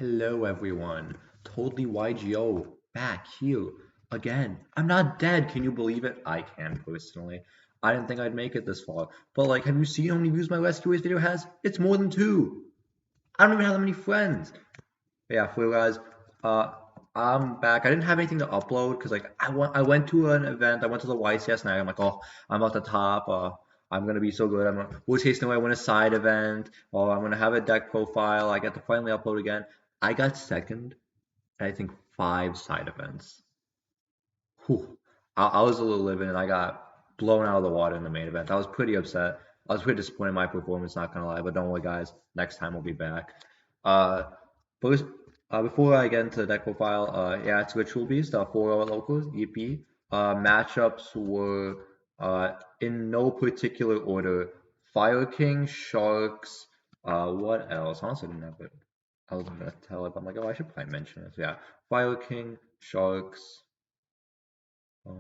Hello everyone, totally YGO back here again. I'm not dead, can you believe it? I can personally. I didn't think I'd make it this far. But like, have you seen how many views my Rescuers video has? It's more than 2. I don't even have that many friends. But yeah, for you guys, uh, I'm back. I didn't have anything to upload because like I went to an event. I went to the YCS night. I'm like, oh, I'm at the top. I'm gonna be so good. Worst case scenario, I win a side event. Or I'm gonna have a deck profile. I get to finally upload again. I got second, and I think 5 side events. Whew. I was a little livid, and I got blown out of the water in the main event. I was pretty upset. I was pretty disappointed in my performance, not gonna lie. But don't worry, guys. Next time we'll be back. Uh, First, before I get into the deck profile, yeah, it's Ritual Beast, 4 locals, EP. Matchups were in no particular order. Fire King, Sharks, what else? Honestly, I didn't have it. I wasn't gonna tell it, but I'm like, oh, I should probably mention it. So, yeah, Fire King, Sharks. Oh,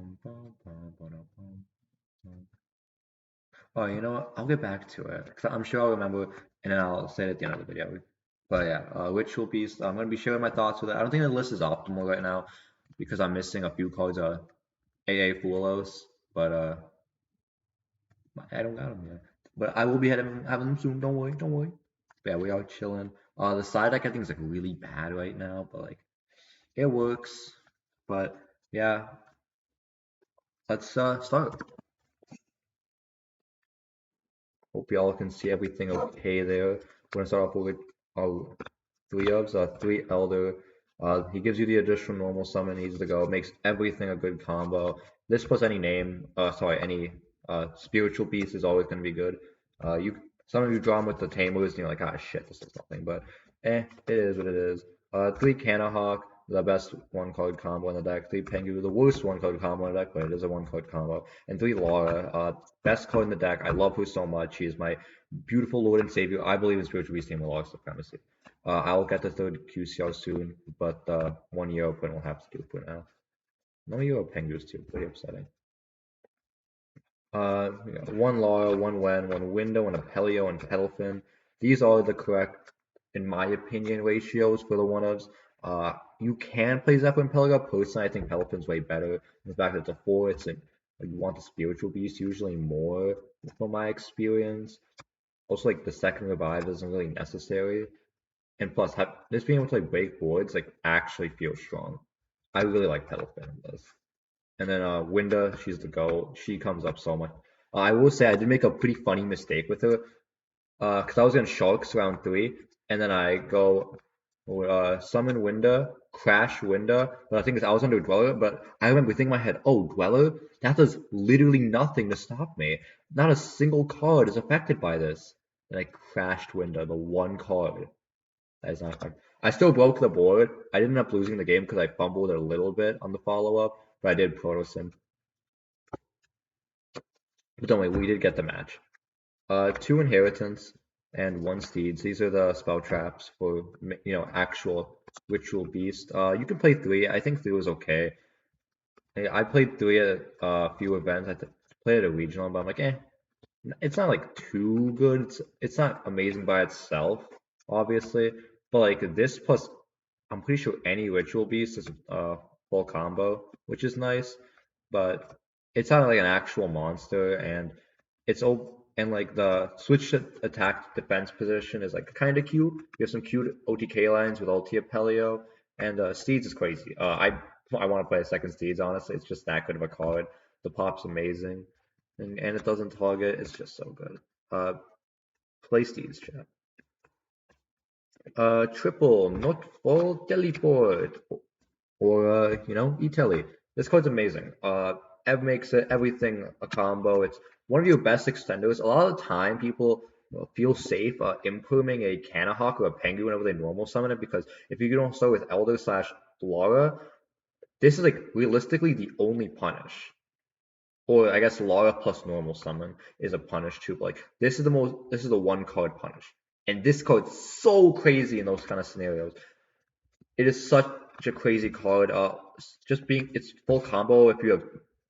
you know what? I'll get back to it because I'm sure I'll remember, and then I'll say it at the end of the video. But yeah, Ritual Beast. I'm gonna be sharing my thoughts with it. I don't think the list is optimal right now because I'm missing a few cards. AA Fulos, but I don't got them yet. But I will be having them soon. Don't worry, don't worry. But yeah, we are chilling. The side deck I think is like really bad right now, but like it works. But yeah, let's start. Hope y'all can see everything okay there. We're gonna start off with our 3 ofs, 3 Elder. He gives you the additional normal summon, easy to go, makes everything a good combo. This plus any name, any spiritual beast is always gonna be good. Some of you draw him with the tamers and you're like, ah shit, this is nothing, but it is what it is. 3 Canahawk, the best 1-card combo in the deck. 3 Pengu, the worst 1-card combo in the deck, but it is a 1-card combo. And 3 Lara, best card in the deck. I love her so much. She is my beautiful lord and savior. I believe in spiritual beast team Log supremacy. I'll get the 3rd QCR soon, but 1 Euro point will have to do for now. No Euro Pengus too, pretty upsetting. 1 Lara, 1 Wen, 1 Window, and a Pelio and Petalfin. These are the correct, in my opinion, ratios for the 1-ofs. You can play Zeppelin Pelga. Personally, I think Petalfin's way better. The fact that it's a 4, you want the spiritual beast usually more, from my experience. Also, like the second revive isn't really necessary. And plus, this being able to like break boards like actually feels strong. I really like Petalfin in this. And then Winda, she's the GOAT. She comes up so much. I will say I did make a pretty funny mistake with her. Because I was in Sharks round 3, and then I go summon Winda, crash Winda, but I think I was under Dweller, but I remember thinking in my head, oh, Dweller? That does literally nothing to stop me. Not a single card is affected by this. And I crashed Winda, the 1 card. That is not fun. I still broke the board. I didn't end up losing the game because I fumbled a little bit on the follow-up, but I did Protosim. But don't worry, we did get the match. 2 Inheritance and 1 Steeds. These are the spell traps for, actual Ritual Beast. You can play 3. I think 3 was okay. I played 3 at a few events. I played at a regional, but I'm like, it's not like too good. It's not amazing by itself, obviously. But like this plus, I'm pretty sure any Ritual Beast is a full combo, which is nice. But it's not like an actual monster, and like the switch attack defense position is like kind of cute. You have some cute OTK lines with Ultia Pelio, and Steeds is crazy. I want to play a second Steeds, honestly. It's just that good of a card. The pop's amazing, and it doesn't target. It's just so good. Play Steeds, chat. Triple, not full teleport, or E-Telly. This card's amazing. Ev makes everything a combo. It's one of your best extenders. A lot of the time, people feel safe improving a Canahawk or a Pengu whenever they normal summon it, because if you don't start with Elder / Lara, this is like realistically the only punish. Or I guess Lara plus normal summon is a punish too. But like this is the 1-card punish. And this card's so crazy in those kind of scenarios. It is such a crazy card. It's full combo if you have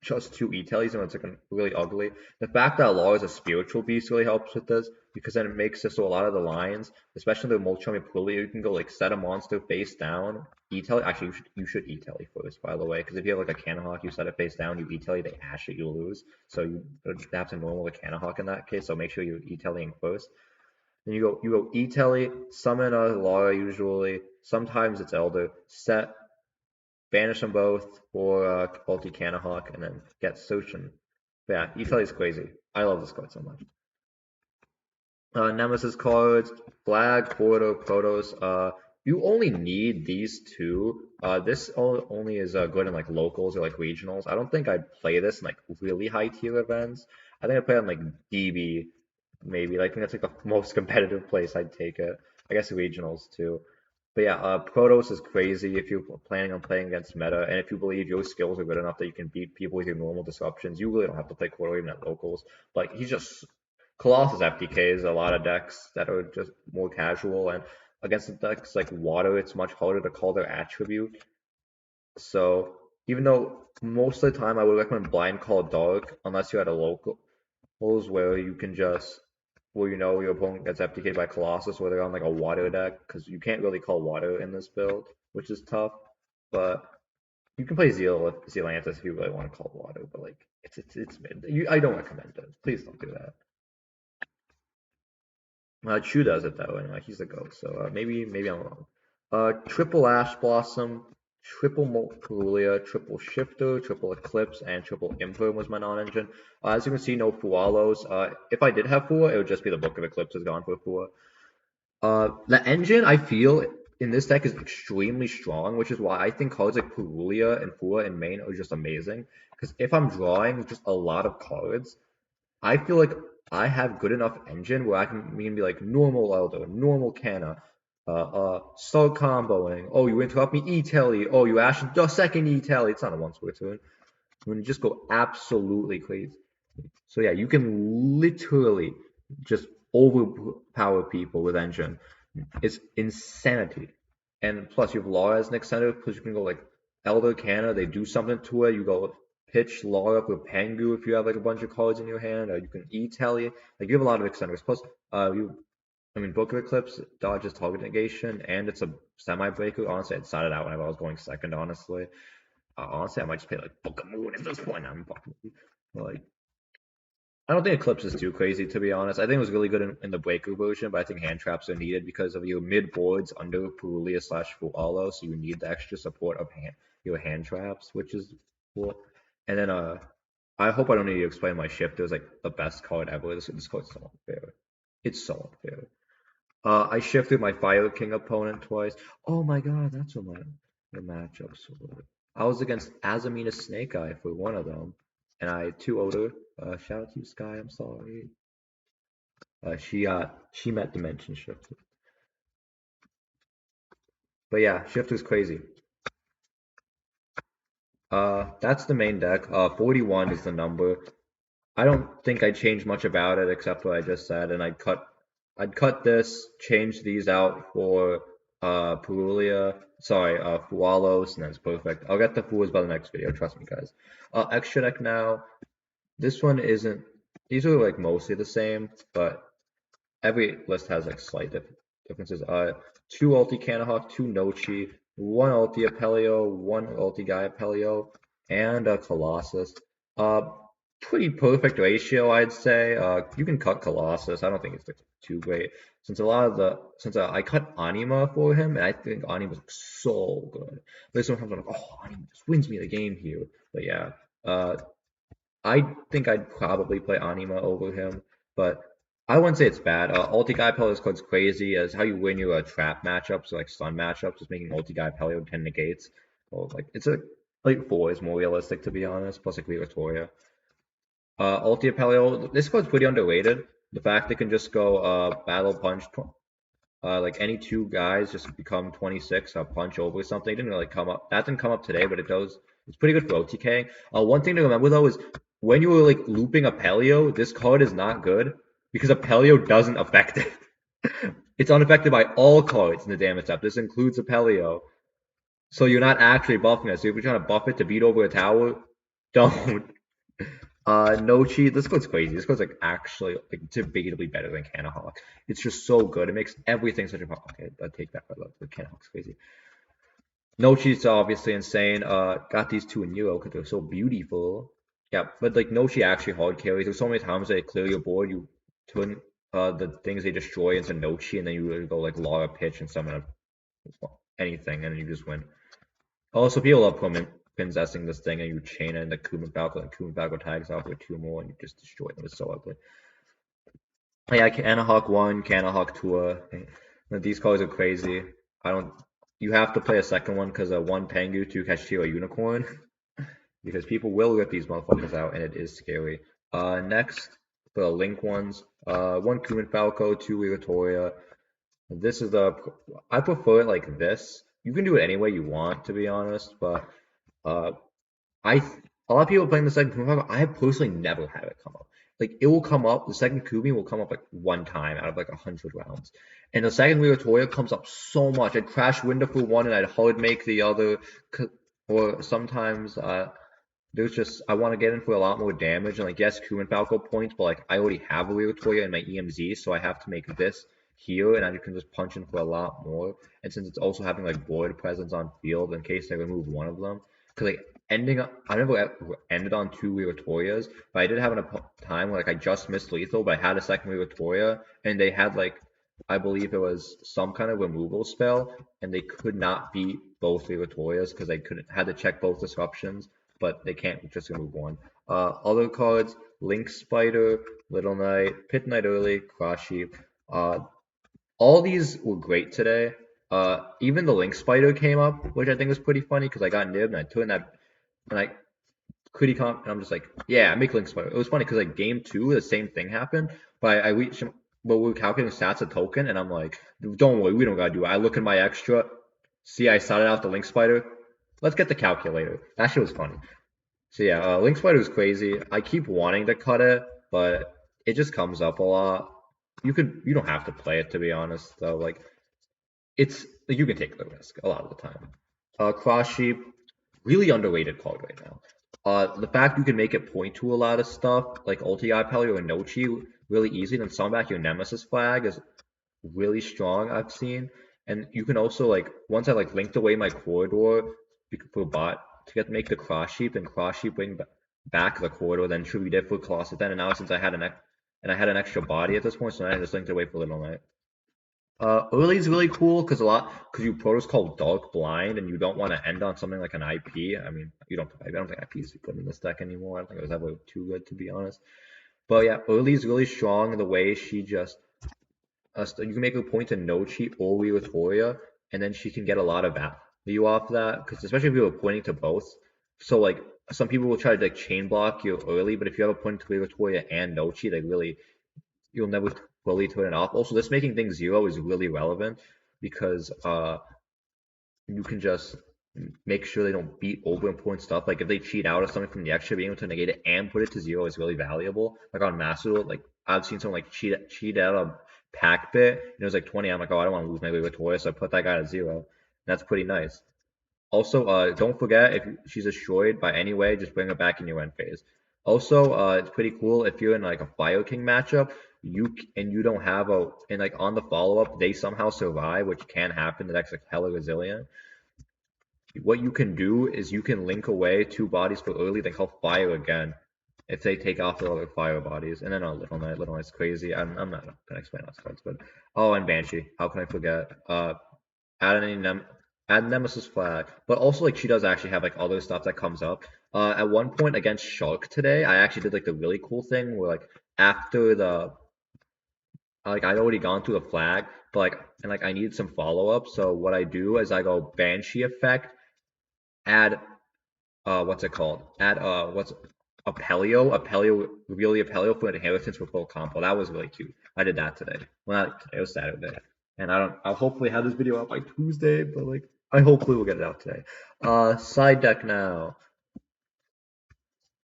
just two E-Tellies and it's like really ugly. The fact that Law is a spiritual beast really helps with this because then it makes it so a lot of the lines, especially the Molchami Purlia, you can go like set a monster face down. E-Telly, actually you should E-Telly first, by the way, because if you have like a Canahawk, you set it face down, you E-Telly, they ash it, you lose. So you have to normal a Canahawk in that case. So make sure you E-Tellying first. Then you go E-Telly, summon a Law usually. Sometimes it's Elder. Set banish them both or ulti Canahawk and then get Sochin. But yeah, E-Telly is crazy. I love this card so much. Nemesis cards, Flag, Porto, Protos. You only need these two. This only is good in like locals or like regionals. I don't think I'd play this in like really high tier events. I think I'd play on like DB, maybe. I think that's like the most competitive place I'd take it. I guess regionals too. But yeah, Protos is crazy if you're planning on playing against meta, and if you believe your skills are good enough that you can beat people with your normal disruptions, you really don't have to play Quarter even at locals. Like he's just Colossus FTKs a lot of decks that are just more casual, and against the decks like Water, it's much harder to call their attribute. So even though most of the time I would recommend Blind Call Dark, unless you're at a locals where you can just where you know your opponent gets FTK'd by Colossus, where they're on like a Water deck, because you can't really call Water in this build, which is tough. But you can play Zealantis if you really want to call Water, but like it's mid. I don't recommend it. Please don't do that. Chu does it though, and he's a ghost, so maybe I'm wrong. Triple Ash Blossom, triple Molterulia, triple Shifter, triple Eclipse, and triple Imperm was my non-engine. As you can see, no Fualos. If I did have Fua, it would just be the Book of Eclipses gone for Fua. The engine, I feel, in this deck is extremely strong, which is why I think cards like Purulia and Fua in main are just amazing. Because if I'm drawing just a lot of cards, I feel like I have good enough engine where I can be like normal Elder, normal Canna, start comboing. Oh, you interrupt me, E-Telly. Oh, you ash the second E-Telly. It's not a once per turn. When you just go absolutely crazy. So yeah, you can literally just overpower people with engine. It's insanity. And plus you have Law as an extender, because you can go like Elder Canna, they do something to it, you go pitch Law up with Pengu if you have like a bunch of cards in your hand, or you can E-Telly. Like you have a lot of extenders. Plus Book of Eclipse dodges target negation, and it's a semi-breaker. Honestly, I'd side it out whenever I was going second, honestly. Honestly, I might just play like Book of Moon at this point. I'm fucking like I don't think Eclipse is too crazy, to be honest. I think it was really good in the Breaker version, but I think hand traps are needed because of your mid boards under Purulia / Fualo, so you need the extra support of your hand traps, which is cool. And then I hope I don't need to explain my Shifter is like the best card ever. This card's so unfair. It's so unfair. I shifted my Fire King opponent twice. Oh my god, that's what my matchups were. I was against Azamina Snake Eye for one of them, and I had two older. Shout out to you, Sky. I'm sorry. She met Dimension Shifter. But yeah, Shifter's crazy. That's the main deck. 41 is the number. I don't think I'd change much about it except what I just said, and I'd cut this, change these out for Purulia, Fualos, and that's perfect. I'll get the Fuas by the next video, trust me guys. Extra deck now. This one isn't, these are like mostly the same, but every list has like slight differences. Two ulti Canahawk, two Nochi, one ulti Apelio, one ulti Guy Apelio, and a Colossus. Pretty perfect ratio, I'd say. You can cut Colossus. I don't think it's too great since I cut Anima for him, and I think Anima's so good. But sometimes I'm like, oh, Anima just wins me the game here. But yeah, I think I'd probably play Anima over him, but I wouldn't say it's bad. Ulti Guy Pelio's card's crazy as how you win your trap matchups, or like stun matchups, just making Ulti Guy Pelio 10 negates. Well, like it's like 4 is more realistic to be honest, plus like Victoria. Ulti Apelio, this card's pretty underrated. The fact it can just go Battle Punch, like any two guys just become 26, punch over something. It didn't really come up. That didn't come up today, but it does. It's pretty good for OTK. One thing to remember though is when you were like looping Apelio, this card is not good because Apelio doesn't affect it. It's unaffected by all cards in the damage step. This includes Apelio. So you're not actually buffing it. So if you're trying to buff it to beat over a tower, don't. Nochi, this goes crazy. This goes like actually like debatably better than Canahawk. It's just so good. It makes everything such a okay. I take that for love. Canahawk's crazy. Nochi's obviously insane. Got these two in Euro because they're so beautiful. Yeah, but like Nochi actually hard carries. There's so many times they clear your board, you turn the things they destroy into Nochi, and then you really go like Lara pitch and summon anything, and then you just win. Also, people love possessing this thing, and you chain it into Kuma Falco, and Kuma Falco tags off with two more, and you just destroy them. It's so ugly. Yeah, Canahawk 1, Canahawk 2. These cards are crazy. I don't. You have to play a second one because one Pengu, two Kashtira Unicorn. Because people will rip these motherfuckers out, and it is scary. Next, for the Link ones, one Kumin Falco, two Iratoria. This is the. I prefer it like this. You can do it any way you want, to be honest, but uh, I a lot of people playing the second Kumin Falco, I have personally never had it come up. Like it will come up, the second Kumi will come up like one time out of like 100 rounds, and the second Iratoria comes up so much. I'd crash window for one, and I'd hard make the other, or sometimes there's just I want to get in for a lot more damage and like yes, Kuman Falco points, but like I already have a Toya in my EMZ, so I have to make this here, and I can just punch in for a lot more. And since it's also having like void presence on field in case they remove one of them, because like I never ended on two Torias, but I did have a time where like I just missed lethal, but I had a second Toria, and they had like I believe it was some kind of removal spell, and they could not beat both Torias because they couldn't had to check both disruptions, but they can't just remove one. Other cards: Link Spider, Little Knight, Pit Knight early, Cross Sheep. All these were great today. Even the Link Spider came up, which I think was pretty funny because I got nibbed and I turned that and I Cootie Comp, and I'm just like, yeah, I make Link Spider. It was funny because like game two, the same thing happened, but I reached him, but we were calculating stats a token, and I'm like, don't worry, we don't gotta do it. I look at my extra, see, I started out the Link Spider. Let's get the calculator. That shit was funny. So yeah, Link Spider is crazy. I keep wanting to cut it, but it just comes up a lot. You don't have to play it to be honest though. Like it's like, you can take the risk a lot of the time. Cross Sheep, really underrated card right now. The fact you can make it point to a lot of stuff like Ulti Palio and Nochi really easy, then summon back your Nemesis flag is really strong. I've seen, and you can also like once I like linked away my corridor for bot to get make the Cross Sheep and Cross Sheep bring back the corridor, then truly did for Colossus then, and now since I had an extra body at this point, so now I just linked away for Little Knight. Early is really cool because you Protoss called Dark Blind and you don't want to end on something like an IP. I mean, I don't think IP is good in this deck anymore. I don't think it was ever too good to be honest. But yeah, early is really strong in the way she just you can make a point to Nochi or Victoria, and then she can get a lot of value off that. Because especially if you were pointing to both, so like some people will try to like chain block you early, but if you have a point to Victoria and Nochi, they really you'll never fully turn it off. Also, this making things 0 is really relevant because you can just make sure they don't beat over important stuff. Like if they cheat out or something from the extra, being able to negate it and put it to 0 is really valuable. Like on Master, like I've seen someone like cheat out a pack bit and it was like 20. I'm like, oh, I don't want to lose my way with Toy, so I put that guy to 0. That's pretty nice. Also, don't forget if she's destroyed by any way, just bring her back in your end phase. Also, it's pretty cool if you're in like a Fire King matchup, you don't have a and like on the follow up they somehow survive, which can happen. The deck's like hella resilient. What you can do is you can link away two bodies for early, then call fire again if they take off the other fire bodies. And then a Little Knight. Little Knight's crazy. I'm not gonna explain those cards, but oh, and Banshee. How can I forget? Add any add Nemesis flag, but also like she does actually have like other stuff that comes up. At one point against Shark today, I actually did like the really cool thing where like after the like I'd already gone through the flag, but like and like I needed some follow up. So what I do is I go Banshee effect, add what's it called? Add what's Apelio, really Apelio for inheritance for full combo. That was really cute. I did that today. Well, not today, it was Saturday. And I'll hopefully have this video out by Tuesday, but like I hopefully will get it out today. Side deck now.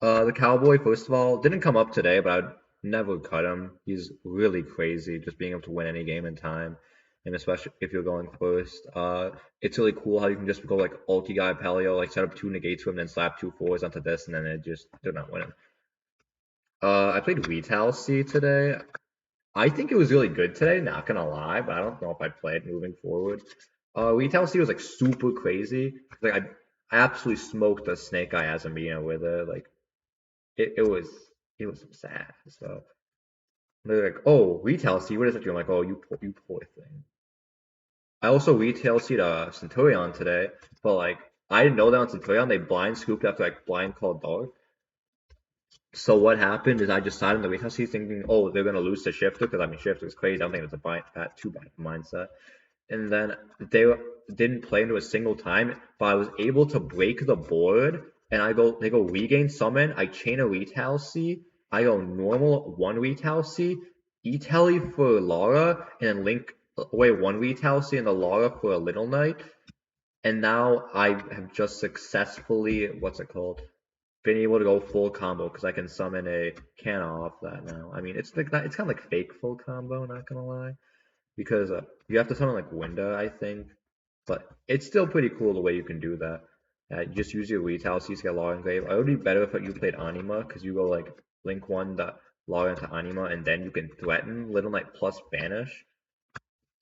The Cowboy, first of all, didn't come up today, but I'd never cut him. He's really crazy, just being able to win any game in time, and especially if you're going first. It's really cool how you can just go like ulti guy Paleo, like set up two negates for him, then slap two fours onto this, and then they're not winning. I played Retail C today. I think it was really good today, not gonna lie, but I don't know if I'd play it moving forward. Retail C was like super crazy. Like I absolutely smoked a Snake Eye Azamina with it. Like it was sad. So they're like, oh, Retail C, what is it? I'm like, oh, you poor thing. I also retail seed Centurion today, but like I didn't know that on Centurion they blind scooped after like blind called dog. So what happened is I just sat in the retail seat thinking, oh, they're gonna lose to Shifter because I mean Shifter is crazy. I don't think it's too bad mindset. And then they didn't play into a single time, but I was able to break the board. And they go regain summon. I chain a retail C. I go normal one retail C, E-Telly for Lara, and then link away one retail C and the Lara for a Little Knight. And now I have just successfully, what's it called? Been able to go full combo because I can summon a Canna off that now. I mean, it's like it's kind of like fake full combo, not gonna lie, because you have to summon like Winda, I think, but it's still pretty cool the way you can do that. You just use your retail C's to get Law Engrave. It would be better if you played Anima because you go like link one the Law into Anima and then you can threaten Little Knight plus Banish.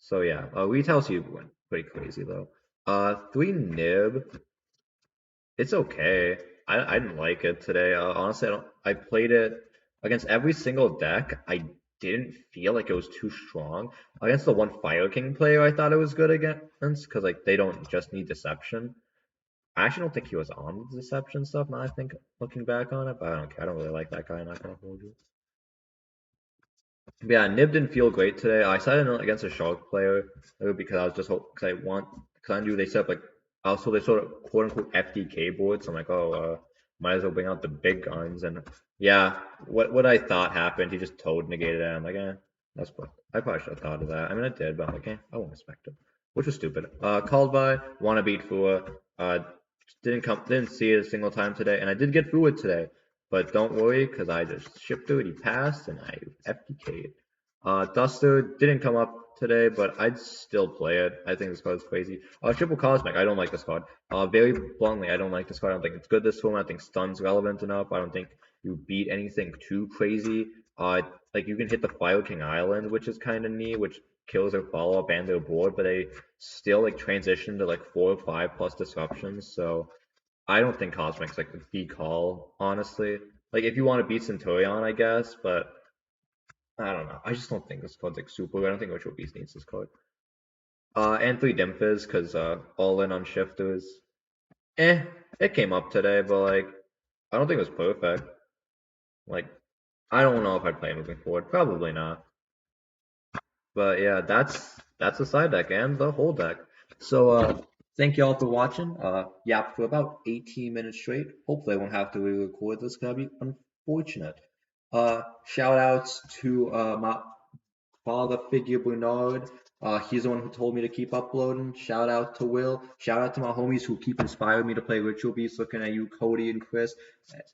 So yeah, retail C went pretty crazy though. 3 Nib, it's okay. I didn't like it today. Honestly, I played it against every single deck. I didn't feel like it was too strong. Against the one Fire King player, I thought it was good against because like they don't just need Deception. I actually don't think he was on the Deception stuff. Now I think looking back on it, but I don't care. I don't really like that guy. I'm not gonna hold you. But yeah, Nib didn't feel great today. I sided against a Shark player because I was just because I knew they set up like also they sort of quote unquote FDK board. So I'm like, oh, might as well bring out the big guns. And yeah, what I thought happened, he just toad negated it. I'm like, I probably should have thought of that. I mean, I did, but I'm like, I won't respect it, which was stupid. Called by wanna beat Fua. Didn't see it a single time today, and I did get Fua today. But don't worry, because I just shipped through it. He passed, and I FTK'd. Duster didn't come up today, but I'd still play it. I think this card is crazy. Triple Cosmic, I don't like this card. Very bluntly, I don't like this card. I don't think it's good this format. I think Stun's relevant enough. I don't think you beat anything too crazy. Like you can hit the Fire King Island, which is kind of neat, which kills their follow up and their board, but they still like transition to like 4 or 5 plus disruptions. So I don't think Cosmic's like the call, honestly. Like if you want to beat Centurion, I guess, but I don't know. I just don't think this card's like super. I don't think Ritual Beast needs this card. And 3 Dimphis, because all in on shifters. It came up today, but like I don't think it was perfect. Like I don't know if I'd play it moving forward. Probably not. But yeah, that's the side deck and the whole deck. So thank you all for watching. Yeah, for about 18 minutes straight. Hopefully I won't have to re-record this. Gonna be unfortunate. Shout outs to my father figure Bernard. He's the one who told me to keep uploading. Shout out to Will. Shout out to my homies who keep inspiring me to play Ritual Beast. Looking at you, Cody and Chris,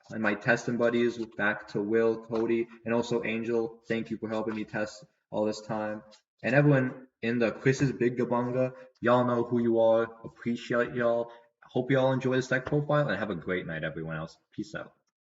and my testing buddies. Back to Will, Cody, and also Angel. Thank you for helping me test all this time. And everyone in the Chris's Big Gabunga, y'all know who you are. Appreciate y'all. Hope y'all enjoy this deck profile and have a great night, everyone else. Peace out.